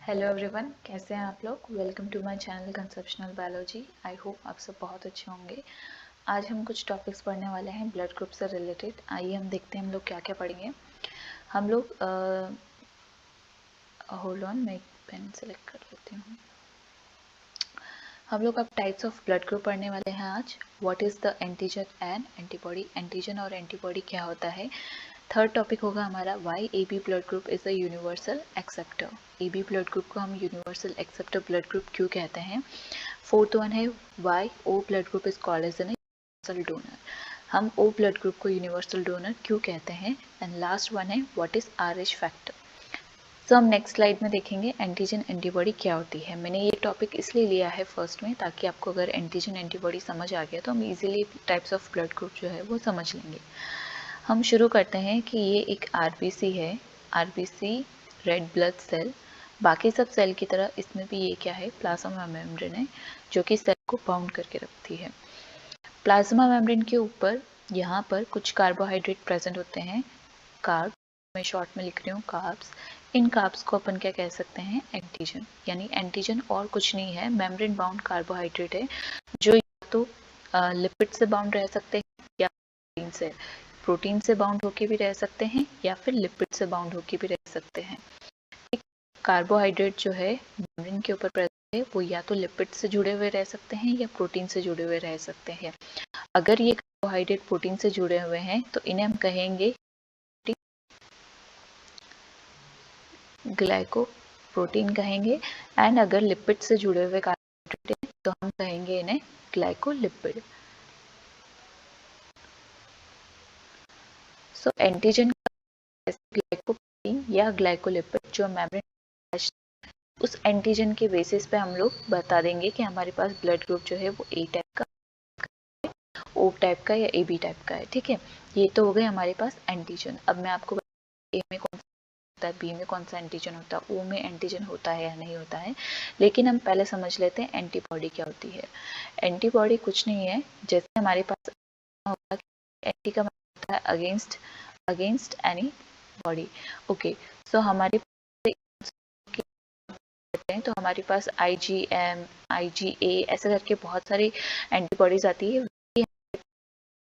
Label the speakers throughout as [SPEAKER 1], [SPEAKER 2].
[SPEAKER 1] Hello everyone, कैसे हैं आप लोग। Welcome to my channel conceptional biology. I hope आप सब बहुत अच्छे होंगे। आज हम कुछ टॉपिक्स पढ़ने वाले हैं ब्लड ग्रुप से रिलेटेड। आइए हम देखते हैं हम लोग क्या क्या पढ़ेंगे। हम लोग होल्ड ऑन, मैं एक पेन सेलेक्ट कर लेती हूँ। हम लोग अब टाइप्स ऑफ ब्लड ग्रुप पढ़ने वाले हैं आज। What is the antigen and antibody. Antigen और एंटीबॉडी क्या होता है। थर्ड टॉपिक होगा हमारा why A B blood group is a universal acceptor. A B blood group को हम यूनिवर्सल एक्सेप्टर ब्लड ग्रुप क्यों कहते हैं। फोर्थ वन है why O blood group is called as an universal donor. हम O blood group को universal donor क्यों कहते हैं। एंड लास्ट वन है what is R H factor. तो हम नेक्स्ट स्लाइड में देखेंगे एंटीजन एंटीबॉडी क्या होती है। मैंने ये टॉपिक इसलिए लिया है फर्स्ट में ताकि आपको अगर एंटीजन एंटीबॉडी समझ आ गया तो हम easily types of blood group जो है वो समझ लेंगे। हम शुरू करते हैं कि ये एक आरबीसी है। RBC red blood cell. बाकी सब सेल की तरह इसमें भी ये क्या है, प्लाज्मा मेम्ब्रेन है जो कि सेल को बाउंड करके रखती है। प्लाज्मा मेम्ब्रेन के ऊपर यहाँ पर कुछ कार्बोहाइड्रेट प्रेजेंट होते हैं। कार्ब, मैं शॉर्ट में लिख रही हूँ कार्ब्स। इन कार्ब्स को अपन क्या कह सकते हैं, एंटीजन। यानी एंटीजन और कुछ नहीं है, मेम्ब्रेन बाउंड कार्बोहाइड्रेट है जो या तो लिपिड से बाउंड रह सकते हैं या प्रोटीन से बाउंड होके भी रह सकते हैं या फिर लिपिड से बाउंड होके भी रह सकते हैं। कार्बोहाइड्रेट जो है मेम्ब्रेन के ऊपर प्रेजेंट है वो या तो लिपिड से जुड़े हुए रह सकते हैं या प्रोटीन से जुड़े हुए रह सकते हैं। अगर ये कार्बोहाइड्रेट प्रोटीन से जुड़े हुए हैं तो इन्हें हम कहेंगे ग्लाइको प्रोटीन कहेंगे। एंड अगर लिपिड से जुड़े हुए कार्बोहाइड्रेट हैं तो हम कहेंगे इन्हें ग्लाइकोलिपिड। सो एंटीजन ग्लाइकोप्रोटीन या ग्लाइकोलिपिड जो मेम्ब्रेन, उस एंटीजन के बेसिस पे हम लोग बता देंगे कि हमारे पास ब्लड ग्रुप जो है वो ए टाइप का, ओ टाइप का या ए बी टाइप का है। ठीक है, ये तो हो गए हमारे पास एंटीजन। अब मैं आपको ए में कौन सा होता है, बी में कौन सा एंटीजन होता है, ओ में एंटीजन होता है या नहीं होता है। लेकिन हम पहले समझ लेते हैं एंटीबॉडी क्या होती है। एंटीबॉडी कुछ नहीं है, जैसे हमारे पास होता है एंटी का मतलब होता है against, against any body. Okay, so हमारे हैं तो हमारे पास IgM, IgA ऐसे करके बहुत सारी एंटीबॉडीज आती है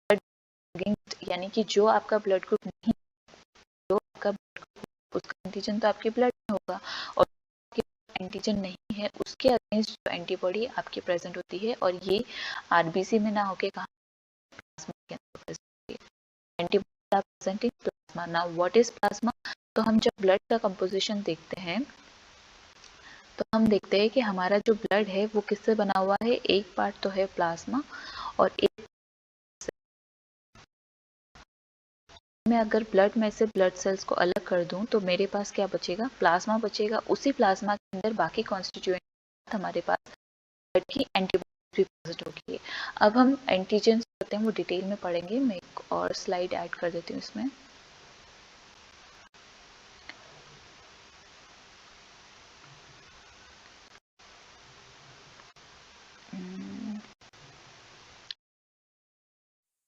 [SPEAKER 1] अगेंस्ट, यानी कि जो आपका ब्लड ग्रुप नहीं, जो आपका उसका एंटीजन तो आपके ब्लड में होगा और एंटीजन नहीं है उसके अगेंस्ट जो एंटीबॉडी आपकी प्रेजेंट होती है, और ये आरबीसी में ना होके कहाँ प्लाज्मा के अंदर प्रेजेंट होती है। Antibody are present in plasma. Now what is plasma. तो हम जब ब्लड का कंपोजिशन देखते हैं तो हम देखते हैं कि हमारा जो ब्लड है वो किससे बना हुआ है। एक पार्ट तो है प्लाज्मा और एक, मैं अगर ब्लड में से ब्लड सेल्स को अलग कर दूं तो मेरे पास क्या बचेगा, प्लाज्मा बचेगा। उसी प्लाज्मा के अंदर बाकी कॉन्स्टिट्यूएंट हमारे पास ब्लड की एंटीबॉडी प्रेजेंट होगी। अब हम एंटीजन करते हैं वो डिटेल में पढ़ेंगे। मैं एक और स्लाइड ऐड कर देती हूँ इसमें।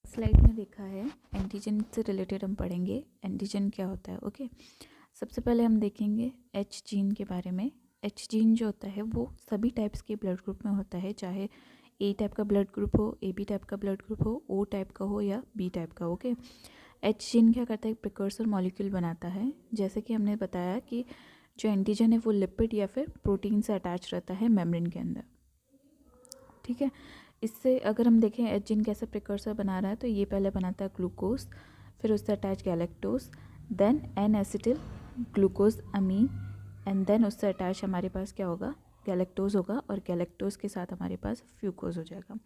[SPEAKER 1] स्लाइड में देखा है एंटीजन से रिलेटेड हम पढ़ेंगे एंटीजन क्या होता है। ओके, सबसे पहले हम देखेंगे एच जीन के बारे में। एच जीन जो होता है वो सभी टाइप्स के ब्लड ग्रुप में होता है, चाहे ए टाइप का ब्लड ग्रुप हो, ए बी टाइप का ब्लड ग्रुप हो, ओ टाइप का हो या बी टाइप का। ओके, एच जीन क्या करता है, एक प्रिकर्सर मॉलिक्यूल बनाता है। जैसे कि हमने बताया कि जो एंटीजन है वो लिपिड या फिर प्रोटीन से अटैच रहता है मेम्ब्रेन के अंदर। ठीक है, इससे अगर हम देखें एच जीन कैसे प्रिकर्सर बना रहा है तो ये पहले बनाता है ग्लूकोज, फिर उससे attach galactose, then N acetyl glucose amine, and then उससे अटैच हमारे पास क्या होगा, गैलेक्टोज होगा, और गैलेक्टोज के साथ हमारे पास फ्यूकोज हो जाएगा।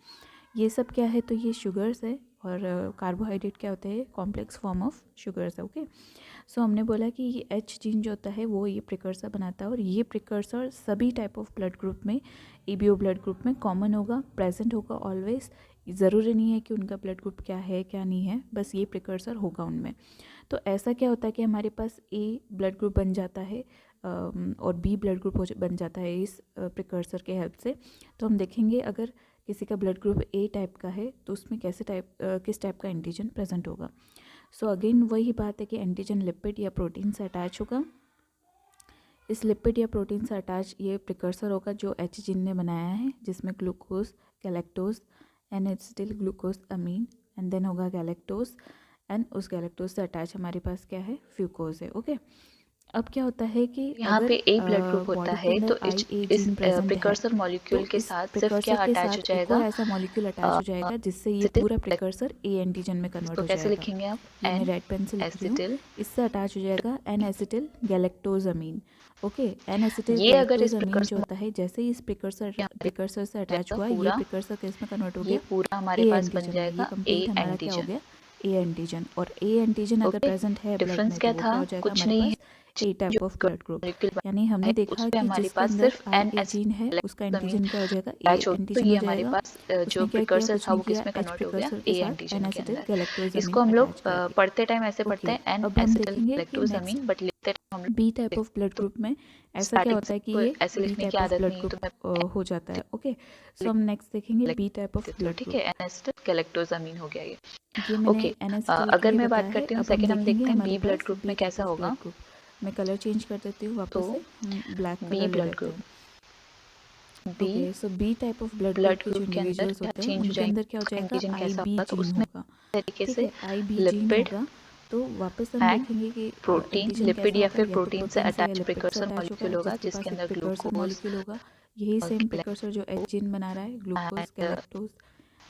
[SPEAKER 1] ये सब क्या है, तो ये शुगर्स है, और कार्बोहाइड्रेट क्या होते हैं, कॉम्प्लेक्स फॉर्म ऑफ शुगर्स है। ओके, सो हमने बोला कि ये एच जीन जो होता है वो ये प्रिकर्सर बनाता है, और ये प्रिकर्सर सभी टाइप ऑफ ब्लड ग्रुप में, EBO ब्लड ग्रुप में कॉमन होगा, प्रेजेंट होगा ऑलवेज। ज़रूरी नहीं है कि उनका ब्लड ग्रुप क्या है क्या नहीं है, बस ये प्रिकर्सर होगा उनमें। तो ऐसा क्या होता है कि हमारे पास ए ब्लड ग्रुप बन जाता है और बी ब्लड ग्रुप बन जाता है इस प्रिकर्सर के हेल्प से। तो हम देखेंगे अगर किसी का ब्लड ग्रुप ए टाइप का है तो उसमें किस टाइप का एंटीजन प्रेजेंट होगा। सो अगेन वही बात है कि एंटीजन लिपिड या प्रोटीन से अटैच होगा
[SPEAKER 2] इस लिपिड या प्रोटीन से अटैच ये प्रिकर्सर होगा जो एच जीन ने बनाया है, जिसमें glucose, galactose, N acetyl glucose amine and then होगा गैलेक्टोज एंड उस गैलेक्टोज से अटैच हमारे पास क्या है, फ्यूकोज है। ओके, अब क्या होता है कि
[SPEAKER 1] यहाँ
[SPEAKER 2] अगर
[SPEAKER 1] पे ए ब्लड ग्रुप होता
[SPEAKER 2] बॉडी के
[SPEAKER 1] है तो
[SPEAKER 2] अंदर आई ए
[SPEAKER 1] इस
[SPEAKER 2] जीन प्रेजेंट है
[SPEAKER 1] प्रिकर्सर
[SPEAKER 2] तो
[SPEAKER 1] मॉलिक्यूल के
[SPEAKER 2] इस
[SPEAKER 1] साथ सिर्फ क्या
[SPEAKER 2] प्रिकर्सर के
[SPEAKER 1] अटैच हो
[SPEAKER 2] साथ एक और
[SPEAKER 1] जाएगा,
[SPEAKER 2] ऐसा मॉलिक्यूल अटैच हो जाएगा जिससे ये
[SPEAKER 1] एसिटिल।
[SPEAKER 2] पूरा प्रिकर्सर ए एंटीजन में कन्वर्ट
[SPEAKER 1] इसको
[SPEAKER 2] हो
[SPEAKER 1] कैसे
[SPEAKER 2] जाएगा।
[SPEAKER 1] लिखेंगे आप?
[SPEAKER 2] ये मैं
[SPEAKER 1] एन
[SPEAKER 2] रेड पेन से लिख रही हूँ।
[SPEAKER 1] एसिटिल।
[SPEAKER 2] इससे अटैच हो जाएगा N acetyl galactosamine. Okay, N acetyl
[SPEAKER 1] ये अगर इस
[SPEAKER 2] गैलेक्टोजामीन जो
[SPEAKER 1] प्रिकर्सर
[SPEAKER 2] होता है, जैसे ही इस प्रिकर्सर से अटैच हुआ, ये
[SPEAKER 1] पूरा,
[SPEAKER 2] प्रिकर्सर किस में कन्वर्ट हो
[SPEAKER 1] ये
[SPEAKER 2] गया,
[SPEAKER 1] पूरा हमारे
[SPEAKER 2] ए
[SPEAKER 1] पास बन
[SPEAKER 2] एंटीजन में। ये
[SPEAKER 1] जाएगा ए
[SPEAKER 2] कंप्लीट हमारा क्या हो
[SPEAKER 1] एंटीजन।
[SPEAKER 2] गया, ए एंटीजन। और ए एंटीजन अगर
[SPEAKER 1] ओके,
[SPEAKER 2] प्रेजेंट है ब्लड
[SPEAKER 1] डिफरेंस
[SPEAKER 2] में तो
[SPEAKER 1] क्या
[SPEAKER 2] वो
[SPEAKER 1] था?
[SPEAKER 2] क्या हो जाएगा
[SPEAKER 1] कुछ
[SPEAKER 2] हमारे
[SPEAKER 1] नहीं है,
[SPEAKER 2] पास, A type of blood group.
[SPEAKER 1] Molecule
[SPEAKER 2] यानी
[SPEAKER 1] है
[SPEAKER 2] हमने देखा
[SPEAKER 1] उसमें
[SPEAKER 2] कि
[SPEAKER 1] हमारे
[SPEAKER 2] जिसके
[SPEAKER 1] पास
[SPEAKER 2] अंदर
[SPEAKER 1] सिर्फ
[SPEAKER 2] आई
[SPEAKER 1] एन
[SPEAKER 2] ए जीन है उसका
[SPEAKER 1] एसिटिल
[SPEAKER 2] एंटीजन क्या हो जाएगा, ए
[SPEAKER 1] अटैच होगी। तो
[SPEAKER 2] एंटीजन
[SPEAKER 1] ये
[SPEAKER 2] हो
[SPEAKER 1] हमारे
[SPEAKER 2] जाएगा।
[SPEAKER 1] पास जो
[SPEAKER 2] उसने क्या किया,
[SPEAKER 1] प्रिकर्सर
[SPEAKER 2] कुछ
[SPEAKER 1] था
[SPEAKER 2] नहीं
[SPEAKER 1] वो
[SPEAKER 2] किया,
[SPEAKER 1] किस में
[SPEAKER 2] एच
[SPEAKER 1] कन्वर्ट हो गया,
[SPEAKER 2] प्रिकर्सर के
[SPEAKER 1] ए
[SPEAKER 2] साथ एन
[SPEAKER 1] एंटीजन के
[SPEAKER 2] एसिटिल
[SPEAKER 1] अंदर।
[SPEAKER 2] गैलेक्टोजामीन
[SPEAKER 1] इसको हम लोग
[SPEAKER 2] अटैच कर दिया।
[SPEAKER 1] पढ़ते टाइम ऐसे पढ़ते
[SPEAKER 2] ओके,
[SPEAKER 1] हैं एन
[SPEAKER 2] अब हम
[SPEAKER 1] एसिटिल
[SPEAKER 2] देखेंगे कि नेक्स्ट
[SPEAKER 1] गैलेक्टोजामीन, बट लिखते टाइम हम लोग
[SPEAKER 2] बी टाइप ऑफ ब्लड
[SPEAKER 1] तो
[SPEAKER 2] ग्रुप में ऐसा क्या
[SPEAKER 1] स्टार्टिंग
[SPEAKER 2] होता है कि
[SPEAKER 1] से
[SPEAKER 2] ये
[SPEAKER 1] ऐसे
[SPEAKER 2] बी
[SPEAKER 1] लिखने की
[SPEAKER 2] टाइप ऑफ
[SPEAKER 1] आदत
[SPEAKER 2] ब्लड
[SPEAKER 1] नहीं है, तो
[SPEAKER 2] ग्रुप
[SPEAKER 1] मैं
[SPEAKER 2] हो जाता है। ओके, सो
[SPEAKER 1] लिख
[SPEAKER 2] हम नेक्स्ट देखेंगे बी टाइप ऑफ
[SPEAKER 1] देती हूँ।
[SPEAKER 2] ब्लड
[SPEAKER 1] ठीक
[SPEAKER 2] ग्रुप।
[SPEAKER 1] है, एन एसिटिल गैलेक्टोजामीन हो गया
[SPEAKER 2] ये
[SPEAKER 1] ये।
[SPEAKER 2] मैंने
[SPEAKER 1] ओके,
[SPEAKER 2] एन एसिटिल के
[SPEAKER 1] अगर
[SPEAKER 2] लिए
[SPEAKER 1] मैं बात
[SPEAKER 2] बताया है।
[SPEAKER 1] करती हूँ
[SPEAKER 2] अब हम
[SPEAKER 1] सेकंड, हम
[SPEAKER 2] देखेंगे
[SPEAKER 1] देखते हैं
[SPEAKER 2] हमारे
[SPEAKER 1] बी ब्लड
[SPEAKER 2] पास
[SPEAKER 1] ग्रुप
[SPEAKER 2] बी
[SPEAKER 1] में
[SPEAKER 2] टाइप
[SPEAKER 1] कैसा
[SPEAKER 2] ऑफ ब्लड
[SPEAKER 1] होगा।
[SPEAKER 2] ग्रुप। मैं कलर चेंज कर देती हूँ
[SPEAKER 1] तो
[SPEAKER 2] वापस से, ब्लैक
[SPEAKER 1] बी
[SPEAKER 2] कलर ले
[SPEAKER 1] ब्लड
[SPEAKER 2] लेते
[SPEAKER 1] ग्रुप,
[SPEAKER 2] हैं।
[SPEAKER 1] B
[SPEAKER 2] okay, so B type of blood group
[SPEAKER 1] blood
[SPEAKER 2] के जो
[SPEAKER 1] ग्रुप के अंदर
[SPEAKER 2] इंडिविजुअल्स
[SPEAKER 1] क्या
[SPEAKER 2] होते हैं
[SPEAKER 1] चेंज हो
[SPEAKER 2] उनके अंदर क्या हो
[SPEAKER 1] जाएंगे,
[SPEAKER 2] जाएगा,
[SPEAKER 1] एंटीजन
[SPEAKER 2] आई
[SPEAKER 1] कैसा
[SPEAKER 2] बी
[SPEAKER 1] होगा, तो
[SPEAKER 2] जीन
[SPEAKER 1] उसमें
[SPEAKER 2] होगा।
[SPEAKER 1] तरीके
[SPEAKER 2] ठीक
[SPEAKER 1] से
[SPEAKER 2] है, आई बी जीन
[SPEAKER 1] लिपिड
[SPEAKER 2] होगा। तो वापस हम
[SPEAKER 1] एंड
[SPEAKER 2] देखेंगे कि
[SPEAKER 1] प्रोटीन,
[SPEAKER 2] एंटीजन
[SPEAKER 1] लिपिड
[SPEAKER 2] कैसा
[SPEAKER 1] या
[SPEAKER 2] होगा,
[SPEAKER 1] फिर
[SPEAKER 2] या तो
[SPEAKER 1] प्रोटीन से
[SPEAKER 2] प्रोटीन से या
[SPEAKER 1] अटैच
[SPEAKER 2] लिपिड से
[SPEAKER 1] प्रिकर्सर
[SPEAKER 2] अटैच होगा,
[SPEAKER 1] मॉलिक्यूल होगा
[SPEAKER 2] जिसके
[SPEAKER 1] जिसके
[SPEAKER 2] पास एक
[SPEAKER 1] अंदर
[SPEAKER 2] प्रिकर्सर
[SPEAKER 1] ग्लूकोज
[SPEAKER 2] मॉलिक्यूल होगा। यही
[SPEAKER 1] और
[SPEAKER 2] सेम प्रिकर्सर जो एच जीन बना रहा है, glucose, galactose,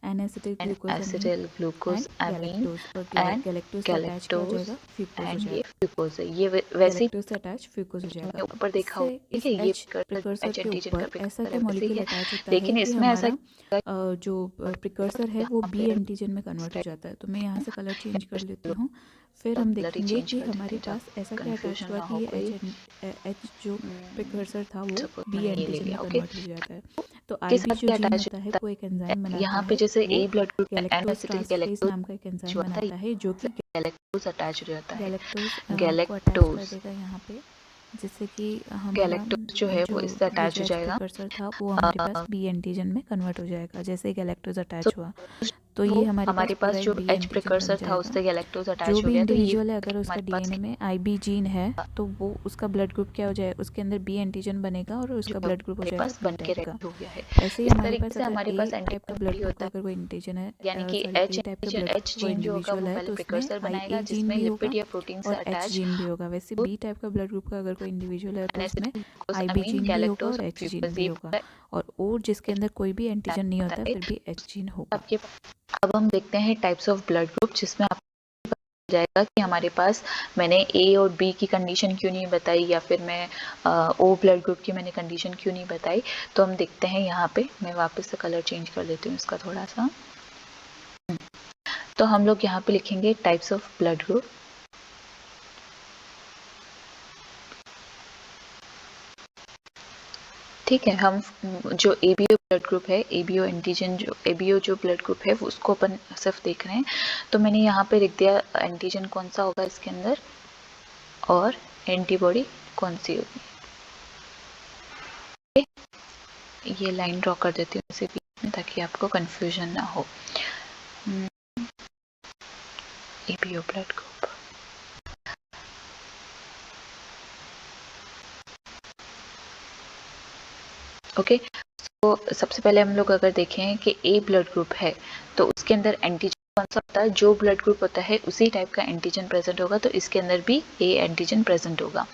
[SPEAKER 2] N acetyl
[SPEAKER 1] and
[SPEAKER 2] glucosamine
[SPEAKER 1] acetyl glucose
[SPEAKER 2] and
[SPEAKER 1] amine
[SPEAKER 2] galactose. और
[SPEAKER 1] एंड
[SPEAKER 2] गैलेक्टोज से अटैच क्या हो
[SPEAKER 1] गैलेक्टोज
[SPEAKER 2] जाएगा, फ्यूकोज हो
[SPEAKER 1] एंड ये
[SPEAKER 2] जाएगा।
[SPEAKER 1] ग्लूकोज है। ये वैसे ही
[SPEAKER 2] गैलेक्टोज से अटैच फ्यूकोज हो जाएगा।
[SPEAKER 1] तुमने ऊपर देखा
[SPEAKER 2] इससे
[SPEAKER 1] होगा, ठीक
[SPEAKER 2] इस
[SPEAKER 1] है, ये
[SPEAKER 2] एच प्रिकर्सर
[SPEAKER 1] एच
[SPEAKER 2] के
[SPEAKER 1] एंटीजन का
[SPEAKER 2] ऊपर ऐसा
[SPEAKER 1] प्रिकर्सर है
[SPEAKER 2] क्या
[SPEAKER 1] वैसे ही
[SPEAKER 2] मॉलिक्यूल
[SPEAKER 1] है,
[SPEAKER 2] अटैच होता है
[SPEAKER 1] लेकिन
[SPEAKER 2] कि
[SPEAKER 1] इसमें ऐसा
[SPEAKER 2] हमारा जो प्रिकर्सर है वो
[SPEAKER 1] यहाँ
[SPEAKER 2] बी
[SPEAKER 1] पे
[SPEAKER 2] एंटीजन में कन्वर्ट हो जाता है। तो मैं यहाँ से कलर चेंज कर लेती हूँ। फिर हम
[SPEAKER 1] कलर ही
[SPEAKER 2] देखेंगे
[SPEAKER 1] चेंज
[SPEAKER 2] कि
[SPEAKER 1] कर देते
[SPEAKER 2] हमारे
[SPEAKER 1] हैं
[SPEAKER 2] पास
[SPEAKER 1] जब
[SPEAKER 2] ऐसा क्या अटैच
[SPEAKER 1] कंफ्यूजन
[SPEAKER 2] हुआ
[SPEAKER 1] ना
[SPEAKER 2] कि
[SPEAKER 1] हो
[SPEAKER 2] ये
[SPEAKER 1] कोई।
[SPEAKER 2] एच जो प्रिकर्सर था वो
[SPEAKER 1] सपोज
[SPEAKER 2] बी
[SPEAKER 1] मैंने ये ले
[SPEAKER 2] एंटीजन
[SPEAKER 1] लिया।
[SPEAKER 2] में
[SPEAKER 1] ओके,
[SPEAKER 2] कन्वर्ट हो जाता है। तो
[SPEAKER 1] के
[SPEAKER 2] आई बी
[SPEAKER 1] साथ
[SPEAKER 2] जो
[SPEAKER 1] क्या
[SPEAKER 2] जीन
[SPEAKER 1] अटैच
[SPEAKER 2] होता है
[SPEAKER 1] होता
[SPEAKER 2] वो एक
[SPEAKER 1] है,
[SPEAKER 2] एंजाइम बनाता
[SPEAKER 1] यहाँ पे
[SPEAKER 2] है,
[SPEAKER 1] जैसे
[SPEAKER 2] वो
[SPEAKER 1] A blood group N
[SPEAKER 2] galactose
[SPEAKER 1] acetyl
[SPEAKER 2] transferase
[SPEAKER 1] galactose
[SPEAKER 2] नाम का एक एंजाइम
[SPEAKER 1] जो आता है,
[SPEAKER 2] बनाता है जो कि
[SPEAKER 1] गैलेक्टोज अटैच हो जाता है।
[SPEAKER 2] गैलेक्टोज को अटैच कर
[SPEAKER 1] गैलेक्टोज,
[SPEAKER 2] देगा यहाँ पे, जिससे कि हमारा
[SPEAKER 1] गैलेक्टोज जो है
[SPEAKER 2] जो
[SPEAKER 1] वो इससे
[SPEAKER 2] ये
[SPEAKER 1] अटैच
[SPEAKER 2] जो
[SPEAKER 1] हो
[SPEAKER 2] एच
[SPEAKER 1] जाएगा।
[SPEAKER 2] प्रिकर्सर था वो हमारे पास बी एंटीजन में कन्वर्ट हो जाएगा। जैसे ही गैलेक्टोज
[SPEAKER 1] तो
[SPEAKER 2] अटैच हुआ तो ये हमारे
[SPEAKER 1] हमारे
[SPEAKER 2] पास पूरा
[SPEAKER 1] पास जो
[SPEAKER 2] एक बी
[SPEAKER 1] एच
[SPEAKER 2] एंटीजन बन
[SPEAKER 1] प्रिकर्सर था
[SPEAKER 2] जाएगा।
[SPEAKER 1] उससे गैलेक्टोज
[SPEAKER 2] जो
[SPEAKER 1] अटैच हो
[SPEAKER 2] भी
[SPEAKER 1] गया, तो ये
[SPEAKER 2] इंडिविजुअल है अगर उसका
[SPEAKER 1] हमारे पास
[SPEAKER 2] डीएनए में आई बी जीन है तो वो उसका ब्लड ग्रुप क्या हो जाए, उसके अंदर बी एंटीजन बनेगा और
[SPEAKER 1] जो
[SPEAKER 2] उसका
[SPEAKER 1] है
[SPEAKER 2] ब्लड ग्रुप हो
[SPEAKER 1] हमारे
[SPEAKER 2] जाएगा
[SPEAKER 1] पास
[SPEAKER 2] बी
[SPEAKER 1] बन के
[SPEAKER 2] टाइप का।
[SPEAKER 1] रेडी हो गया है।
[SPEAKER 2] ऐसे ही
[SPEAKER 1] इस
[SPEAKER 2] हमारे
[SPEAKER 1] तरीके
[SPEAKER 2] पास
[SPEAKER 1] से
[SPEAKER 2] अगर
[SPEAKER 1] हमारे
[SPEAKER 2] ए
[SPEAKER 1] पास
[SPEAKER 2] टाइप का ब्लड
[SPEAKER 1] एंटीबॉडी
[SPEAKER 2] ग्रुप का
[SPEAKER 1] होता
[SPEAKER 2] अगर कोई इंटीजन है,
[SPEAKER 1] है, यानी कि
[SPEAKER 2] सॉरी
[SPEAKER 1] एच
[SPEAKER 2] ए टाइप का ब्लड ग्रुप
[SPEAKER 1] एच
[SPEAKER 2] का कोई
[SPEAKER 1] जीन जो होगा
[SPEAKER 2] इंडिविजुअल
[SPEAKER 1] वो
[SPEAKER 2] है
[SPEAKER 1] पहले
[SPEAKER 2] तो उसमें
[SPEAKER 1] प्रिकर्सर
[SPEAKER 2] आई
[SPEAKER 1] बनाएगा
[SPEAKER 2] ए जीन
[SPEAKER 1] जिसमें
[SPEAKER 2] भी होगा
[SPEAKER 1] लिपिड या प्रोटीन से
[SPEAKER 2] और एच
[SPEAKER 1] अटैच
[SPEAKER 2] जीन भी होगा। वैसे बी टाइप का ब्लड ग्रुप का अगर कोई इंडिविजुअल है तो उसमें
[SPEAKER 1] ग्लूकोज
[SPEAKER 2] आई बी
[SPEAKER 1] अमीन
[SPEAKER 2] जीन भी होगा
[SPEAKER 1] गैलेक्टोज
[SPEAKER 2] और
[SPEAKER 1] और
[SPEAKER 2] एच जीन
[SPEAKER 1] ग्लूकोज,
[SPEAKER 2] भी
[SPEAKER 1] ये
[SPEAKER 2] होगा।
[SPEAKER 1] पूरा
[SPEAKER 2] और जिसके अंदर कोई भी एंटीजन नहीं
[SPEAKER 1] होता
[SPEAKER 2] होता है
[SPEAKER 1] है।
[SPEAKER 2] फिर भी एच जीन होगा।
[SPEAKER 1] आपके अब हम देखते हैं टाइप्स ऑफ ब्लड ग्रुप, जिसमें आप जाएगा कि हमारे पास मैंने ए और बी की कंडीशन क्यों नहीं बताई, या फिर मैं ओ ब्लड ग्रुप की मैंने कंडीशन क्यों नहीं बताई। तो हम देखते हैं यहाँ पे, मैं वापस से कलर चेंज कर देती हूँ इसका थोड़ा सा। तो हम लोग यहाँ पे लिखेंगे टाइप्स ऑफ ब्लड ग्रुप। ठीक है, हम जो एबीओ ब्लड ग्रुप है, एबीओ एंटीजन जो एबीओ जो ब्लड ग्रुप है उसको अपन सिर्फ देख रहे हैं। तो मैंने यहाँ पे लिख दिया एंटीजन कौन सा होगा इसके अंदर और एंटीबॉडी कौन सी होगी। ये लाइन ड्रॉ कर देती हूँ इसे बीच में ताकि आपको कंफ्यूजन ना हो। ABO blood group, okay. तो सबसे पहले हम लोग अगर देखें कि ए ब्लड ग्रुप है तो उसके अंदर एंटीजन कौन सा होता है, जो ब्लड ग्रुप होता है उसी टाइप का एंटीजन प्रेजेंट होगा, तो इसके अंदर भी ए एंटीजन प्रेजेंट होगा।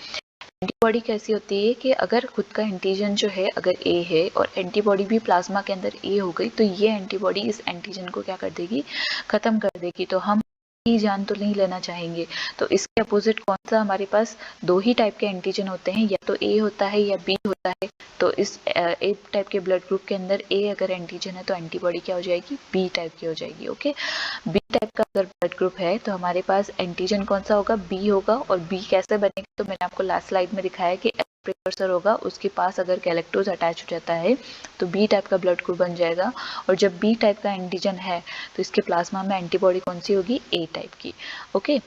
[SPEAKER 1] एंटीबॉडी कैसी होती है कि अगर खुद का एंटीजन जो है अगर ए है और एंटीबॉडी भी प्लाज्मा के अंदर ए हो गई, तो ये एंटीबॉडी इस एंटीजन को क्या कर देगी, खत्म कर देगी। तो हम ही जान तो नहीं लेना चाहेंगे। तो इसके अपोजिट कौन सा हमारे पास दो ही टाइप के एंटीजन होते हैं, या तो ए होता है या बी होता है। तो इस ए टाइप के ब्लड ग्रुप के अंदर ए अगर एंटीजन है तो एंटीबॉडी क्या हो जाएगी, बी टाइप की हो जाएगी। ओके, बी टाइप का अगर ब्लड ग्रुप है तो हमारे पास एंटीजन कौन सा होगा, बी होगा। और बी कैसे बनेगा, तो मैंने आपको लास्ट स्लाइड में दिखाया कि प्रिकर्सर होगा, उसके पास अगर गैलेक्टोज अटैच हो जाता है तो बी टाइप का ब्लड ग्रुप बन जाएगा। और जब बी टाइप का एंटीजन है तो इसके प्लाज्मा में एंटीबॉडी कौन सी होगी, ए टाइप की। ओके,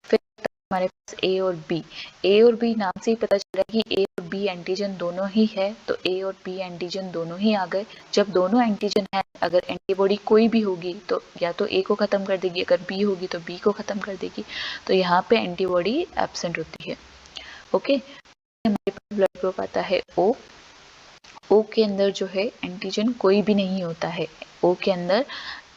[SPEAKER 1] फिर हमारे पास ए और बी, ए और बी नाम से ही पता चल रहा है कि ए और बी एंटीजन दोनों ही है, तो ए और बी एंटीजन दोनों ही आ गए। जब दोनों एंटीजन है, अगर एंटीबॉडी कोई भी होगी तो या तो ए को खत्म कर देगी, अगर बी होगी तो बी को खत्म कर देगी। तो यहाँ पे एंटीबॉडी एब्सेंट होती है। ओके, हमारे पास ब्लड ग्रुप आता है O। O के अंदर जो है एंटीजन कोई भी नहीं होता है। O के अंदर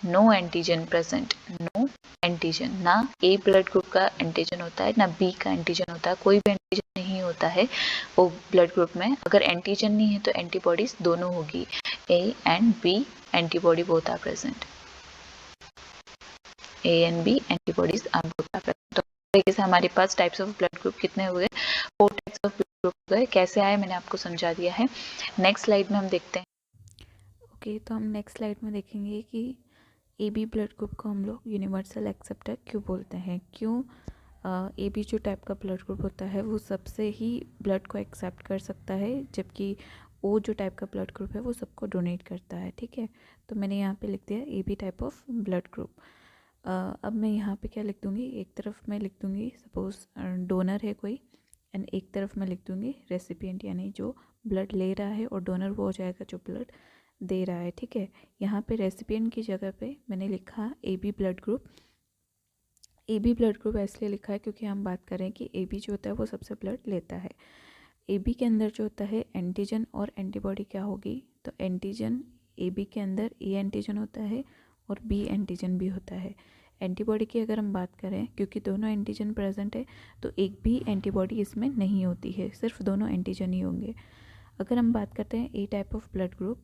[SPEAKER 1] no antigen present, no antigen. ना A ब्लड ग्रुप का एंटीजन होता है, ना B का एंटीजन होता है, कोई भी एंटीजन नहीं होता है O ब्लड ग्रुप में। अगर एंटीजन नहीं है तो एंटीबॉडीज दोनों होगी, A and B antibody both are present. A and B antibodies are both are present. तो तरीके से हमारे पास टाइप्स ऑफ ब्लड ग्रुप कितने हुए? 4 टाइप्स ऑफ ब्लड ग्रुप हुए। कैसे आए मैंने आपको समझा दिया है। नेक्स्ट स्लाइड में हम देखते हैं।
[SPEAKER 2] ओके, तो हम नेक्स्ट स्लाइड में देखेंगे कि ए बी ब्लड ग्रुप को हम लोग यूनिवर्सल एक्सेप्टर क्यों बोलते हैं। क्यों ए बी जो टाइप का ब्लड ग्रुप होता है वो सबसे ही ब्लड को एक्सेप्ट कर सकता है, जबकि ओ जो टाइप का ब्लड ग्रुप है वो सबको डोनेट करता है। ठीक है, तो मैंने यहाँ पे लिख दिया A B type of blood group. अब मैं यहाँ पे क्या लिख दूँगी, एक तरफ मैं लिख दूँगी सपोज डोनर है कोई, एंड एक तरफ मैं लिख दूँगी रेसिपिएंट, यानी जो ब्लड ले रहा है, और डोनर वो हो जाएगा जो ब्लड दे रहा है। ठीक है, यहाँ पे रेसिपिएंट की जगह पे मैंने लिखा A B blood group. A B blood group इसलिए लिखा है क्योंकि हम बात करें कि ए बी जो होता है वो सबसे ब्लड लेता है। ए बी के अंदर जो होता है एंटीजन और एंटीबॉडी क्या होगी, तो एंटीजन ए बी के अंदर ए एंटीजन होता है और बी एंटीजन भी होता है। एंटीबॉडी की अगर हम बात करें, क्योंकि दोनों एंटीजन प्रेजेंट है तो एक भी एंटीबॉडी इसमें नहीं होती है, सिर्फ दोनों एंटीजन ही होंगे। अगर हम बात करते हैं ए टाइप ऑफ ब्लड ग्रुप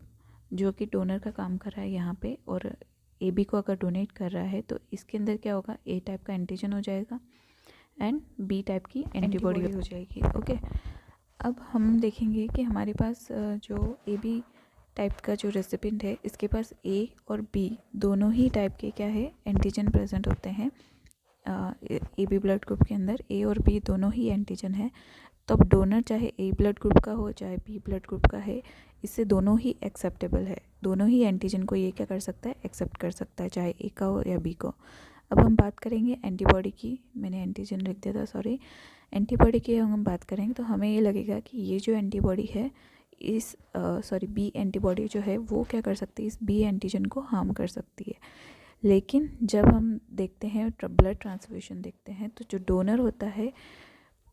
[SPEAKER 2] जो कि डोनर का काम कर रहा है यहाँ पे, और ए बी को अगर डोनेट कर रहा है, तो इसके अंदर क्या होगा, ए टाइप का एंटीजन हो जाएगा एंड बी टाइप की एंटीबॉडी हो जाएगी। ओके, अब हम देखेंगे कि हमारे पास जो ए बी टाइप का जो रेसिपिएंट है, इसके पास ए और बी दोनों ही टाइप के क्या है एंटीजन प्रेजेंट होते हैं। ए बी ब्लड ग्रुप के अंदर ए और बी दोनों ही एंटीजन है। तो अब डोनर चाहे ए ब्लड ग्रुप का हो चाहे बी ब्लड ग्रुप का है, इससे दोनों ही एक्सेप्टेबल है। दोनों ही एंटीजन को ये क्या कर सकता है, एक्सेप्ट कर सकता है, चाहे ए का हो या बी को। अब हम बात करेंगे एंटीबॉडी की, मैंने एंटीजन लिख दिया था, सॉरी। एंटीबॉडी की हम बात करेंगे तो हमें ये लगेगा कि ये जो एंटीबॉडी है इस बी एंटीबॉडी जो है वो क्या कर सकती है, इस बी एंटीजन को हार्म कर सकती है। लेकिन जब हम देखते हैं ब्लड ट्रांसफ्यूजन देखते हैं, तो जो डोनर होता है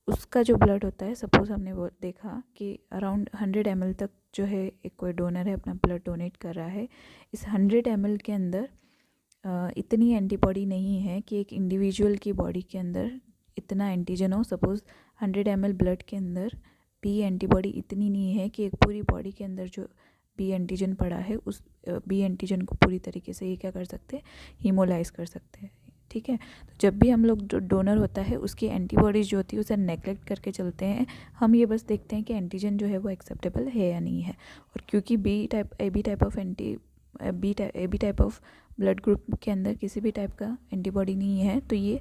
[SPEAKER 2] उसका जो ब्लड होता है, सपोज़ हमने वो देखा कि अराउंड 100 ml तक जो है एक कोई डोनर है अपना ब्लड डोनेट कर रहा है। इस 100 ml के अंदर इतनी एंटीबॉडी नहीं है कि एक इंडिविजुअल की बॉडी के अंदर इतना एंटीजन हो। सपोज़ 100 ml ब्लड के अंदर बी एंटीबॉडी इतनी नहीं है कि एक पूरी बॉडी के अंदर जो बी एंटीजन पड़ा है उस बी एंटीजन को पूरी तरीके से ये क्या कर सकते हैं, हीमोलाइज कर सकते हैं। ठीक है, तो जब भी हम लोग जो डोनर होता है उसकी एंटीबॉडीज़ जो होती है उसे नेगलेक्ट करके चलते हैं। हम ये बस देखते हैं कि एंटीजन जो है वो एक्सेप्टेबल है या नहीं है। और क्योंकि A B type of blood group के अंदर किसी भी टाइप का एंटीबॉडी नहीं है, तो ये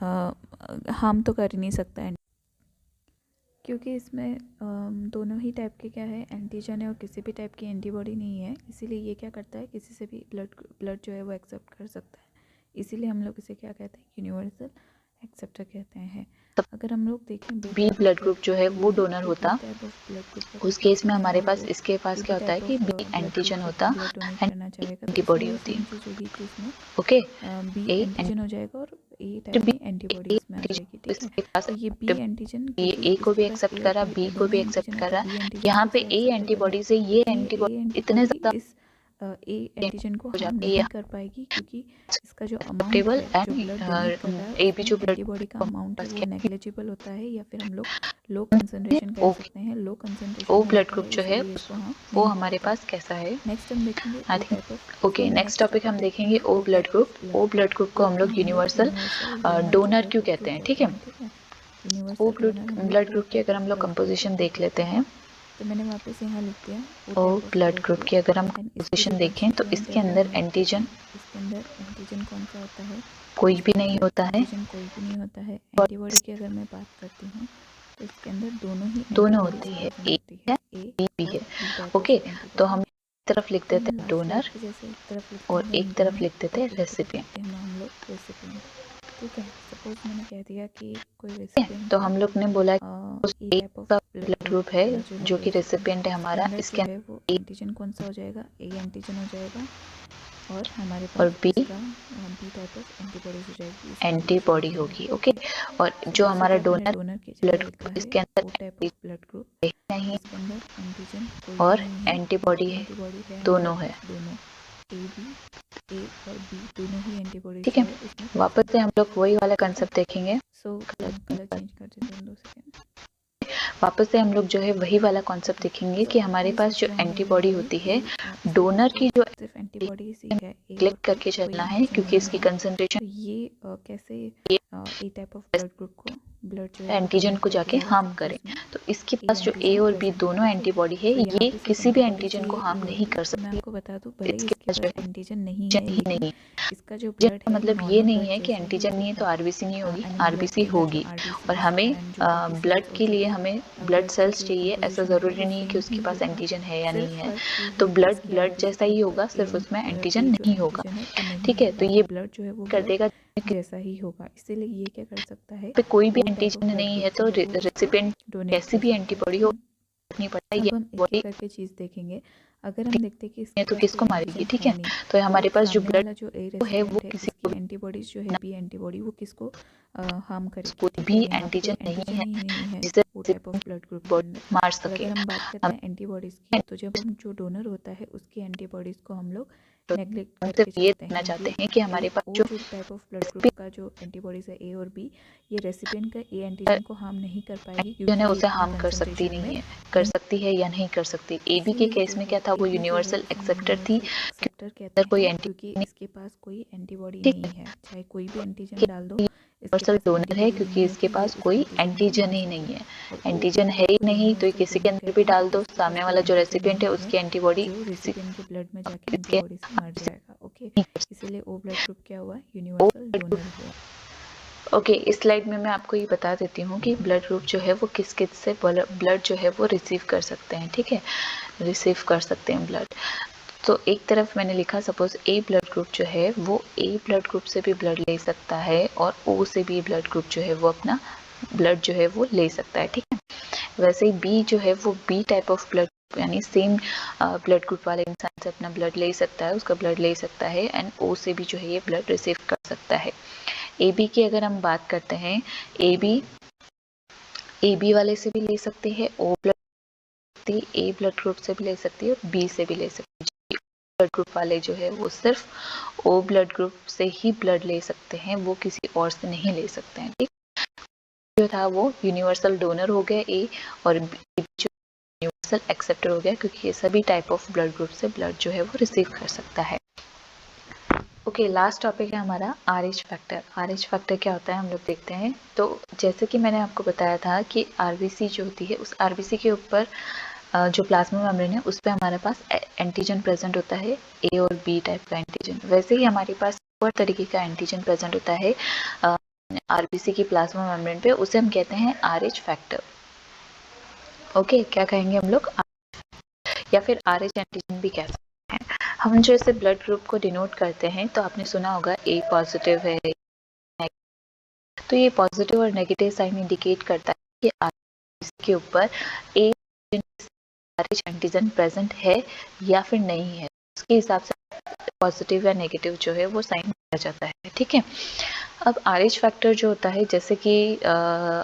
[SPEAKER 2] हार्म तो कर ही नहीं सकता है, क्योंकि इसमें दोनों ही टाइप के क्या है एंटीजन है और किसी भी टाइप की एंटीबॉडी नहीं है। इसीलिए ये क्या करता है, किसी से भी ब्लड जो है वो एक्सेप्ट कर सकता है। इसीलिए हम लोग इसे क्या कहते हैं, यूनिवर्सल एक्सेप्टर कहते हैं। अगर हम लोग देखें
[SPEAKER 1] बी ब्लड ग्रुप जो है वो डोनर होता, उस केस में हमारे पास इसके पास क्या होता है कि बी एंटीजन होता एंड एंटीबॉडी होती है। ओके,
[SPEAKER 2] बी एंटीजन हो जाएगा और ए टाइप की एंटीबॉडी इसमें आ जाएगी। ठीक है, तो ये बी एंटीजन
[SPEAKER 1] ये ए को भी एक्सेप्ट करा, बी को भी एक्सेप्ट करा। यहाँ पे ए एंटीबॉडी से ये एंटीबॉडी इतने ज़्यादा
[SPEAKER 2] ए एंटीजन को हार्म नहीं कर पाएगी, क्योंकि इसका जो अमाउंट है जो ब्लड डोनेट कर रहा है उसमें एंटीबॉडी का अमाउंट है वो नेग्लिजिबल होता है, या फिर हम लोग लो कंसंट्रेशन कह सकते हैं। Low concentration
[SPEAKER 1] O blood group जो है वो हमारे पास कैसा है।
[SPEAKER 2] नेक्स्ट हम देखेंगे
[SPEAKER 1] I think okay, next topic हम देखेंगे O blood group. O blood group को हम लोग यूनिवर्सल डोनर क्यों कहते हैं। ठीक है, ओ ब्लड ग्रुप की अगर हम लोग कंपोजिशन देख लेते हैं,
[SPEAKER 2] तो मैंने वापस यहाँ लिख दिया
[SPEAKER 1] ओ ब्लड ग्रुप की अगर हम कंपोजिशन देखें तो इसके अंदर एंटीजन
[SPEAKER 2] कौन सा होता है,
[SPEAKER 1] कोई भी नहीं होता है।
[SPEAKER 2] कोई भी नहीं होता है। एंटीबॉडी की अगर मैं बात करती हूँ तो इसके अंदर
[SPEAKER 1] दोनों होती है, ए है बी भी है। ओके, तो हम एक तरफ लिख देते हैं डोनर और एक तरफ लिख देते हैं रेसिपिएंट।
[SPEAKER 2] हम लोग रेसिपिएंट, ठीक है। सपोज मैंने कह दिया कि कोई रेसिपिएंट,
[SPEAKER 1] तो हम लोग ने बोला ए का ब्लड ग्रुप है जो कि रेसिपिएंट है हमारा, इसके
[SPEAKER 2] अंदर वो एंटीजन कौन सा हो जाएगा, ए एंटीजन हो जाएगा। और हमारे
[SPEAKER 1] और
[SPEAKER 2] पास
[SPEAKER 1] बी
[SPEAKER 2] इसका बी टाइप ऑफ एंटीबॉडीज हो जाएगी इस कॉम्बिनेशन
[SPEAKER 1] एंटीबॉडी
[SPEAKER 2] के
[SPEAKER 1] होगी।
[SPEAKER 2] लिए।
[SPEAKER 1] ओके, और
[SPEAKER 2] सो
[SPEAKER 1] जो
[SPEAKER 2] जैसे कि
[SPEAKER 1] हमारा
[SPEAKER 2] आपने
[SPEAKER 1] डोनर
[SPEAKER 2] डोनर की जगह
[SPEAKER 1] ब्लड
[SPEAKER 2] लिखा
[SPEAKER 1] ग्रुप,
[SPEAKER 2] है
[SPEAKER 1] इसके अंदर
[SPEAKER 2] O type of blood group,
[SPEAKER 1] antigen नहीं है
[SPEAKER 2] जिसके अंदर एंटीजन कोई भी
[SPEAKER 1] और
[SPEAKER 2] नहीं है और
[SPEAKER 1] एंटीबॉडी है,
[SPEAKER 2] एंटीबॉडी है हमारे
[SPEAKER 1] दोनों है।
[SPEAKER 2] पास दोनों, ए और बी दोनों ही एंटीबॉडीज
[SPEAKER 1] ठीक
[SPEAKER 2] जो
[SPEAKER 1] है,
[SPEAKER 2] है इसमें
[SPEAKER 1] वापस
[SPEAKER 2] प्रेजेंट
[SPEAKER 1] से
[SPEAKER 2] है।
[SPEAKER 1] हम लोग वही वाला
[SPEAKER 2] ठीक है,
[SPEAKER 1] कंसेप्ट देखेंगे।
[SPEAKER 2] सो कलर चेंज कर देते हैं 2 सेकेंड।
[SPEAKER 1] वापस से हम लोग जो है वही वाला कॉन्सेप्ट
[SPEAKER 2] ओके,
[SPEAKER 1] देखेंगे
[SPEAKER 2] सो
[SPEAKER 1] कि
[SPEAKER 2] अगर
[SPEAKER 1] हमारे
[SPEAKER 2] प्लीज़
[SPEAKER 1] पास जो
[SPEAKER 2] ध्यान दें यहाँ
[SPEAKER 1] एंटीबॉडी
[SPEAKER 2] पे
[SPEAKER 1] होती
[SPEAKER 2] कि
[SPEAKER 1] है,
[SPEAKER 2] इसे
[SPEAKER 1] डोनर की जो
[SPEAKER 2] सिर्फ एंटीबॉडी ही है, ए
[SPEAKER 1] क्लिक
[SPEAKER 2] और बी,
[SPEAKER 1] करके
[SPEAKER 2] कोई
[SPEAKER 1] चलना है
[SPEAKER 2] एंटीजन
[SPEAKER 1] क्योंकि
[SPEAKER 2] नहीं
[SPEAKER 1] इसकी
[SPEAKER 2] है।
[SPEAKER 1] कंसंट्रेशन
[SPEAKER 2] तो ये कैसे ए टाइप ऑफ ब्लड ग्रुप को ब्लड जो है वो
[SPEAKER 1] एंटीजन
[SPEAKER 2] डोनेट
[SPEAKER 1] को
[SPEAKER 2] करके
[SPEAKER 1] जाके
[SPEAKER 2] जाएगा
[SPEAKER 1] हार्म
[SPEAKER 2] जबकि
[SPEAKER 1] करे।
[SPEAKER 2] उसमें
[SPEAKER 1] तो इसके
[SPEAKER 2] ए
[SPEAKER 1] पास जो ए
[SPEAKER 2] एंटीजन
[SPEAKER 1] और बी
[SPEAKER 2] प्रेजेंट है।
[SPEAKER 1] दोनों
[SPEAKER 2] ओके,
[SPEAKER 1] एंटीबॉडी है,
[SPEAKER 2] सो यहाँ
[SPEAKER 1] ये
[SPEAKER 2] पे सिर्फ
[SPEAKER 1] किसी भी
[SPEAKER 2] एंटीबॉडी
[SPEAKER 1] एंटीजन को
[SPEAKER 2] चाहिए
[SPEAKER 1] हार्म
[SPEAKER 2] ए और
[SPEAKER 1] नहीं
[SPEAKER 2] बी।
[SPEAKER 1] कर
[SPEAKER 2] तो मैं
[SPEAKER 1] सकती।
[SPEAKER 2] आपको बता दूँ, भले ही
[SPEAKER 1] इसके
[SPEAKER 2] इसके
[SPEAKER 1] पास जो
[SPEAKER 2] पास
[SPEAKER 1] है
[SPEAKER 2] एंटीजन नहीं है
[SPEAKER 1] एंटीजन ही
[SPEAKER 2] लेकिन
[SPEAKER 1] नहीं
[SPEAKER 2] इसका जो
[SPEAKER 1] है।
[SPEAKER 2] ब्लड है
[SPEAKER 1] मतलब ये
[SPEAKER 2] नॉर्मल
[SPEAKER 1] नहीं
[SPEAKER 2] ब्लड
[SPEAKER 1] है कि
[SPEAKER 2] जैसा ही
[SPEAKER 1] एंटीजन नहीं है तो
[SPEAKER 2] होगा।
[SPEAKER 1] आरबीसी नहीं होगी,
[SPEAKER 2] आई मीन ब्लड
[SPEAKER 1] आरबीसी
[SPEAKER 2] के अंदर जो
[SPEAKER 1] होगी। और
[SPEAKER 2] आरबीसीज
[SPEAKER 1] हमें
[SPEAKER 2] एंड जो बी
[SPEAKER 1] ब्लड
[SPEAKER 2] सेल्स और
[SPEAKER 1] के
[SPEAKER 2] जो
[SPEAKER 1] लिए
[SPEAKER 2] भी
[SPEAKER 1] हमें ब्लड
[SPEAKER 2] ब्लड की
[SPEAKER 1] सेल्स
[SPEAKER 2] जो
[SPEAKER 1] चाहिए, ऐसा
[SPEAKER 2] कंपोजिशन होगा
[SPEAKER 1] ज़रूरी
[SPEAKER 2] वो
[SPEAKER 1] नहीं है कि
[SPEAKER 2] सेम ही
[SPEAKER 1] उसके पास
[SPEAKER 2] होगा।
[SPEAKER 1] एंटीजन है या नहीं
[SPEAKER 2] सिर्फ
[SPEAKER 1] है।
[SPEAKER 2] फ़र्क ये
[SPEAKER 1] तो
[SPEAKER 2] है कि
[SPEAKER 1] ब्लड
[SPEAKER 2] इसकी
[SPEAKER 1] ब्लड
[SPEAKER 2] आरबीसी
[SPEAKER 1] जैसा
[SPEAKER 2] के
[SPEAKER 1] ही
[SPEAKER 2] ऊपर
[SPEAKER 1] होगा, सिर्फ उसमें एंटीजन
[SPEAKER 2] ए जो
[SPEAKER 1] नहीं होगा।
[SPEAKER 2] एंटीजन है वो नहीं
[SPEAKER 1] ठीक
[SPEAKER 2] है,
[SPEAKER 1] है, तो
[SPEAKER 2] बाकी
[SPEAKER 1] ये
[SPEAKER 2] ब्लड जो है वो
[SPEAKER 1] कर
[SPEAKER 2] ब्लड
[SPEAKER 1] देगा
[SPEAKER 2] जैसा ही होगा। इसीलिए ये क्या कर सकता है,
[SPEAKER 1] पे कोई भी
[SPEAKER 2] ओ टाइप ऑफ
[SPEAKER 1] एंटीजन
[SPEAKER 2] ब्लड
[SPEAKER 1] नहीं
[SPEAKER 2] ग्रुप
[SPEAKER 1] है
[SPEAKER 2] जो
[SPEAKER 1] तो
[SPEAKER 2] है वो इसको
[SPEAKER 1] रेसिपिएंट
[SPEAKER 2] डोनेट
[SPEAKER 1] कैसी
[SPEAKER 2] कर
[SPEAKER 1] भी
[SPEAKER 2] सकता है।
[SPEAKER 1] एंटीबॉडी
[SPEAKER 2] ठीक
[SPEAKER 1] हो,
[SPEAKER 2] है,
[SPEAKER 1] नहीं पड़ता ये
[SPEAKER 2] अब हम एक एक
[SPEAKER 1] बॉडी
[SPEAKER 2] करके चीज़ देखेंगे। अगर हम देखते हैं कि इसके
[SPEAKER 1] है तो
[SPEAKER 2] पास कोई
[SPEAKER 1] किसको मारेगी।
[SPEAKER 2] एंटीजन
[SPEAKER 1] ठीक
[SPEAKER 2] है
[SPEAKER 1] है,
[SPEAKER 2] नहीं,
[SPEAKER 1] तो हमारे
[SPEAKER 2] तो
[SPEAKER 1] पास जो
[SPEAKER 2] सामने
[SPEAKER 1] ब्लड
[SPEAKER 2] वाला जो ए
[SPEAKER 1] है वो
[SPEAKER 2] रेसिपिएंट है
[SPEAKER 1] किसी
[SPEAKER 2] उसकी
[SPEAKER 1] को
[SPEAKER 2] एंटीबॉडीज़ जो है बी एंटीबॉडी वो किसको हार्म करेगी।
[SPEAKER 1] कोई
[SPEAKER 2] ठीक है,
[SPEAKER 1] भी
[SPEAKER 2] यहाँ पे कोई
[SPEAKER 1] एंटीजन नहीं
[SPEAKER 2] एंटीजन
[SPEAKER 1] है
[SPEAKER 2] ही नहीं है
[SPEAKER 1] जिसे
[SPEAKER 2] ओ टाइप ऑफ ब्लड ग्रुप के अंदर।
[SPEAKER 1] बॉडी मार
[SPEAKER 2] और
[SPEAKER 1] सके।
[SPEAKER 2] अगर हम बात करते
[SPEAKER 1] हम
[SPEAKER 2] हैं एंटीबॉडीज़ की, तो जब हम जो डोनर होता है उसकी एंटीबॉडीज़ को हम लोग नेग्लेक्ट करके
[SPEAKER 1] सिर्फ ये
[SPEAKER 2] चलते
[SPEAKER 1] देखना
[SPEAKER 2] हैं।
[SPEAKER 1] चाहते
[SPEAKER 2] ये
[SPEAKER 1] हैं कि
[SPEAKER 2] ए
[SPEAKER 1] हमारे पास
[SPEAKER 2] ओ
[SPEAKER 1] जो
[SPEAKER 2] जो टाइप ऑफ ब्लड ग्रुप का जो एंटीबॉडीज़ है ए और बी, ये रेसिपिएंट का ए एंटीजन को हार्म नहीं कर पाएगी
[SPEAKER 1] जो है
[SPEAKER 2] क्योंकि ये
[SPEAKER 1] उसे
[SPEAKER 2] इतनी
[SPEAKER 1] हार्म कर सकती
[SPEAKER 2] कंसंट्रेशन में
[SPEAKER 1] नहीं है, कर सकती है या नहीं कर सकती। एबी के
[SPEAKER 2] इसीलिए
[SPEAKER 1] केस
[SPEAKER 2] जो
[SPEAKER 1] में
[SPEAKER 2] है
[SPEAKER 1] क्या था, वो
[SPEAKER 2] ए बी जो है
[SPEAKER 1] यूनिवर्सल
[SPEAKER 2] उसे हम
[SPEAKER 1] एक्सेप्टर थी,
[SPEAKER 2] यूनिवर्सल एक्सेप्टर कहते
[SPEAKER 1] अंदर कोई
[SPEAKER 2] हैं क्योंकि
[SPEAKER 1] एंटीजन
[SPEAKER 2] इसके पास कोई एंटीबॉडी
[SPEAKER 1] नहीं
[SPEAKER 2] नहीं है। चाहे कोई भी एंटीजन
[SPEAKER 1] है,
[SPEAKER 2] डाल दो, इसके
[SPEAKER 1] यूनिवर्सल
[SPEAKER 2] पास
[SPEAKER 1] डोनर है
[SPEAKER 2] एंटीबॉडी
[SPEAKER 1] क्योंकि
[SPEAKER 2] नहीं
[SPEAKER 1] इसके
[SPEAKER 2] होगी, ये
[SPEAKER 1] पास
[SPEAKER 2] उस
[SPEAKER 1] कोई
[SPEAKER 2] एंटीजन को
[SPEAKER 1] एंटीजन
[SPEAKER 2] मार
[SPEAKER 1] ही नहीं
[SPEAKER 2] सके।
[SPEAKER 1] है।
[SPEAKER 2] और ओ
[SPEAKER 1] एंटीजन
[SPEAKER 2] ब्लड
[SPEAKER 1] है
[SPEAKER 2] ग्रुप
[SPEAKER 1] ही
[SPEAKER 2] को
[SPEAKER 1] नहीं तो ये
[SPEAKER 2] यूनिवर्सल
[SPEAKER 1] किसी के
[SPEAKER 2] डोनर
[SPEAKER 1] अंदर भी
[SPEAKER 2] कहते हैं
[SPEAKER 1] डाल
[SPEAKER 2] क्योंकि
[SPEAKER 1] दो,
[SPEAKER 2] इसके पास
[SPEAKER 1] सामने
[SPEAKER 2] कोई
[SPEAKER 1] वाला जो
[SPEAKER 2] एंटीजन
[SPEAKER 1] रेसिपिएंट है
[SPEAKER 2] नहीं है
[SPEAKER 1] उसकी एंटीबॉडी
[SPEAKER 2] जो रेसिपिएंट के ब्लड में जाके
[SPEAKER 1] इसके
[SPEAKER 2] एंटीबॉडी से मर जाएगा। ओके, इसीलिए ओ ब्लड ग्रुप क्या हुआ,
[SPEAKER 1] ओ
[SPEAKER 2] यूनिवर्सल डोनर हुआ।
[SPEAKER 1] ओके, इस स्लाइड में मैं आपको ये बता देती हूँ कि ब्लड ग्रुप जो है वो किस किस से ब्लड जो है वो रिसीव कर सकते हैं। ठीक है, रिसीव कर सकते हैं ब्लड। तो एक तरफ मैंने लिखा, सपोज ए ब्लड ग्रुप जो है वो ए ब्लड ग्रुप से भी ब्लड ले सकता है और ओ से भी ब्लड ग्रुप जो है वो अपना ब्लड जो है वो ले सकता है। ठीक है, वैसे ही बी जो है वो बी टाइप ऑफ ब्लड यानी सेम ब्लड ग्रुप वाले इंसान से अपना ब्लड ले सकता है, उसका ब्लड ले सकता है, एंड ओ से भी जो है ये ब्लड रिसीव कर सकता है। ए बी की अगर हम बात करते हैं, ए बी वाले से भी ले सकते हैं, O blood A blood group से भी ले सकती है और बी से भी ले सकती है। ब्लड ग्रुप वाले जो है वो सिर्फ ओ ब्लड ग्रुप से ही ब्लड ले सकते हैं, वो किसी और से नहीं ले सकते हैं। ठीक, जो था वो यूनिवर्सल डोनर हो गया ए, और बी जो यूनिवर्सल एक्सेप्टर हो गया क्योंकि ये सभी टाइप ऑफ ब्लड ग्रुप से ब्लड जो है वो रिसीव कर सकता है। ओके, लास्ट टॉपिक है हमारा आरएच फैक्टर। आरएच फैक्टर क्या होता है हम लोग देखते हैं। तो जैसे कि मैंने आपको बताया था कि आरबीसी जो होती है, उस आरबीसी के ऊपर जो प्लाज्मा मेम्ब्रेन है उस पर हमारे पास एंटीजन प्रेजेंट होता है, ए और बी टाइप का एंटीजन। वैसे ही हमारे पास और तरीके का एंटीजन प्रेजेंट होता है आरबीसी की प्लाज्मा मेम्ब्रेन पे, उसे हम कहते हैं आरएच फैक्टर। ओके, क्या कहेंगे हम लोग, या फिर आरएच एंटीजन भी कह सकते हैं। हम जो इसे ब्लड ग्रुप को डिनोट करते हैं, तो आपने सुना होगा ए पॉजिटिव है, तो ये पॉजिटिव और नेगेटिव साइन इंडिकेट करता है कि आरबीसी के ऊपर ए आरएच एंटीजन प्रेजेंट है या फिर नहीं है। उसके हिसाब से पॉजिटिव या नेगेटिव जो है वो साइन दिया जाता है। ठीक है, अब आरएच फैक्टर जो होता है, जैसे कि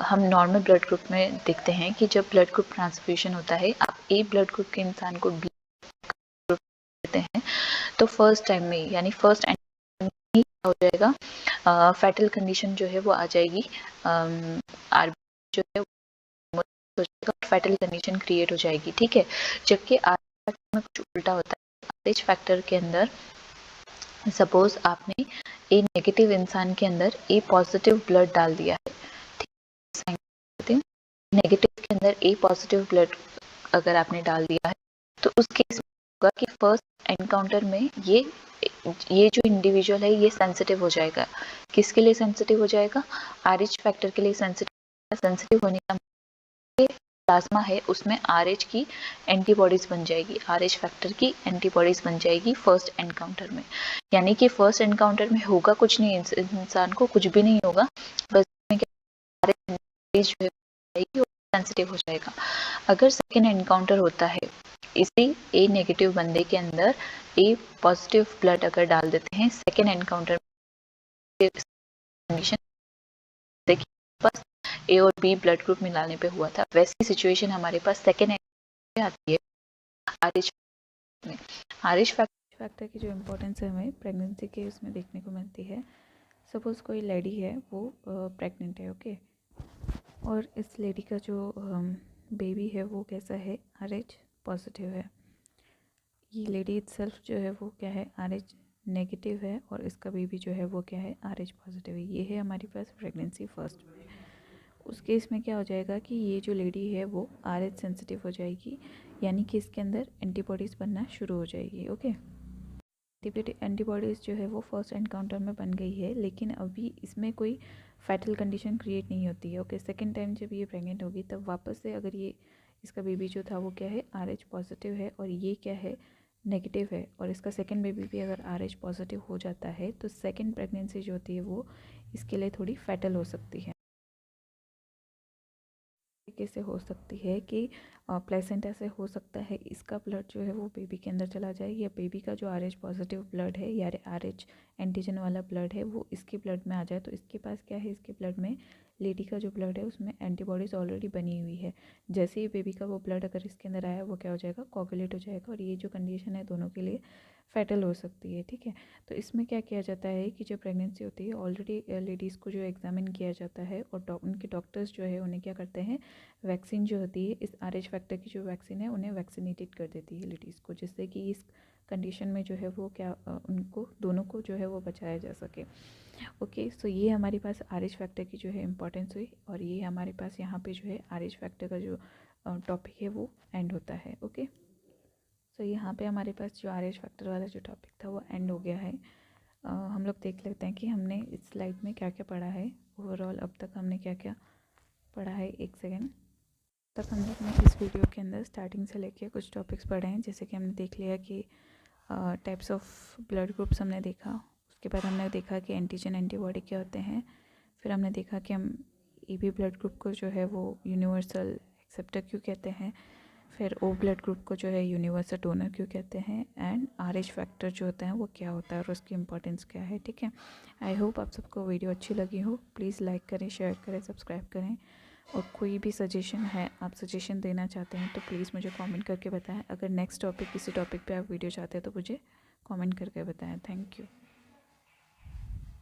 [SPEAKER 1] हम नॉर्मल ब्लड ग्रुप में देखते हैं कि जब ब्लड ग्रुप ट्रांसफ्यूजन होता है, आप ए ब्लड ग्रुप के इंसान को बी ग्रुप देते हैं, तो फर्स्ट टाइम में यानी फर्स्ट एंड हो जाएगा, फैटल कंडीशन जो है वो आ जाएगी, आरबीसी जो है फैटल कंडीशन क्रिएट हो जाएगी। ठीक है, जबकि आरएच फैक्टर में कुछ उल्टा होता है। आरएच फैक्टर के अंदर सपोज आपने ए नेगेटिव इंसान के अंदर ए पॉजिटिव ब्लड डाल दिया है, ठीक है, नेगेटिव के अंदर ए पॉजिटिव ब्लड अगर आपने डाल दिया है, तो उस केस में होगा कि फर्स्ट एनकाउंटर में ये जो इंडिविजुअल है ये सेंसिटिव हो जाएगा। किसके लिए सेंसिटिव हो जाएगा, आरएच फैक्टर के लिए सेंसिटिव होने का प्लाज्मा है उसमें आरएच की एंटीबॉडीज बन जाएगी, आरएच फैक्टर की एंटीबॉडीज बन जाएगी फर्स्ट एनकाउंटर में। यानी कि फर्स्ट एनकाउंटर में होगा कुछ नहीं, इंसान को कुछ भी नहीं होगा, बस आरएच जो है सेंसिटिव हो जाएगा। अगर सेकेंड एनकाउंटर होता है इसी ए नेगेटिव बंदे के अंदर ए पॉजिटिव ब्लड अगर डाल देते हैं सेकेंड एनकाउंटर कंडीशन, देखिए बस ए और बी ब्लड ग्रुप मिलाने पे हुआ था, वैसी सिचुएशन हमारे पास सेकेंड आती है आरएच में। आरएच
[SPEAKER 2] फैक्टर की जो इम्पोर्टेंस है हमें प्रेगनेंसी के उसमें देखने को मिलती है। सपोज़ कोई लेडी है वो प्रेग्नेंट है, ओके, और इस लेडी का जो बेबी है वो कैसा है, RH पॉजिटिव है। ये लेडी इटसेल्फ जो है वो क्या है, RH नेगेटिव है, और इसका बेबी जो है वो क्या है, RH पॉजिटिव है। ये है हमारे पास प्रेगनेंसी फर्स्ट। उस केस में क्या हो जाएगा कि ये जो लेडी है वो RH सेंसिटिव हो जाएगी, यानी कि इसके अंदर एंटीबॉडीज़ बनना शुरू हो जाएगी, ओके। एंटीबॉडीज़ जो है वो फर्स्ट एनकाउंटर में बन गई है, लेकिन अभी इसमें कोई फैटल कंडीशन क्रिएट नहीं होती है, ओके। सेकेंड टाइम जब ये प्रेग्नेंट होगी तब वापस से अगर ये इसका बेबी जो था वो क्या है, RH पॉजिटिव है, और ये क्या है, नेगेटिव है, और इसका सेकेंड बेबी भी अगर RH पॉजिटिव हो जाता है तो सेकेंड प्रेगनेंसी जो होती है वो इसके लिए थोड़ी फैटल हो सकती है। तरीके से हो सकती है कि प्लेसेंटा से हो सकता है इसका ब्लड जो है वो बेबी के अंदर चला जाए, या बेबी का जो RH पॉजिटिव ब्लड है या RH एंटीजन वाला ब्लड है वो इसके ब्लड में आ जाए। तो इसके पास क्या है, इसके ब्लड में लेडी का जो ब्लड है उसमें एंटीबॉडीज़ ऑलरेडी बनी हुई है। जैसे ही बेबी का वो ब्लड अगर इसके अंदर आया वो क्या हो जाएगा, कोगुलेट हो जाएगा, और ये जो कंडीशन है दोनों के लिए फैटल हो सकती है, ठीक है। तो इसमें क्या किया जाता है कि जो प्रेगनेंसी होती है ऑलरेडी लेडीज़ को जो एग्जामिन किया जाता है, और उनके डॉक्टर्स जो है उन्हें क्या करते हैं, वैक्सीन जो होती है इस RH फैक्टर की जो वैक्सीन है उन्हें वैक्सीनेटेड कर देती है लेडीज़ को, जिससे कि इस कंडीशन में जो है वो क्या उनको दोनों को जो है वो बचाया जा सके, ओके। सो ये हमारे पास RH फैक्टर की जो है इम्पोर्टेंस हुई, और ये हमारे पास यहाँ पे जो है RH फैक्टर का जो टॉपिक है वो एंड होता है, ओके। सो यहाँ पे हमारे पास जो RH फैक्टर वाला जो टॉपिक था वो एंड हो गया है। हम लोग देख लेते हैं कि हमने इस स्लाइड में क्या क्या पढ़ा है। ओवरऑल अब तक हमने क्या क्या पढ़ा है, एक सेकेंड तक हम लोग ने इस वीडियो के अंदर स्टार्टिंग से लेके कुछ टॉपिक्स पढ़े हैं। जैसे कि हमने देख लिया कि टाइप्स ऑफ ब्लड ग्रुप्स हमने देखा, उसके बाद हमने देखा कि एंटीजन एंटीबॉडी क्या होते हैं, फिर हमने देखा कि हम AB ब्लड ग्रुप को जो है वो यूनिवर्सल एक्सेप्टर क्यों कहते हैं, फिर O ब्लड ग्रुप को जो है यूनिवर्सल डोनर क्यों कहते हैं, एंड RH फैक्टर जो होता है वो क्या होता है और उसकी इंपॉर्टेंस क्या है, ठीक है। आई होप आप सबको वीडियो अच्छी लगी हो। प्लीज़ लाइक करें, शेयर करें, सब्सक्राइब करें, और कोई भी सजेशन है, आप सजेशन देना चाहते हैं तो प्लीज़ मुझे कमेंट करके बताएं। अगर नेक्स्ट टॉपिक किसी टॉपिक पे आप वीडियो चाहते हैं तो मुझे कमेंट करके बताएं। Thank you.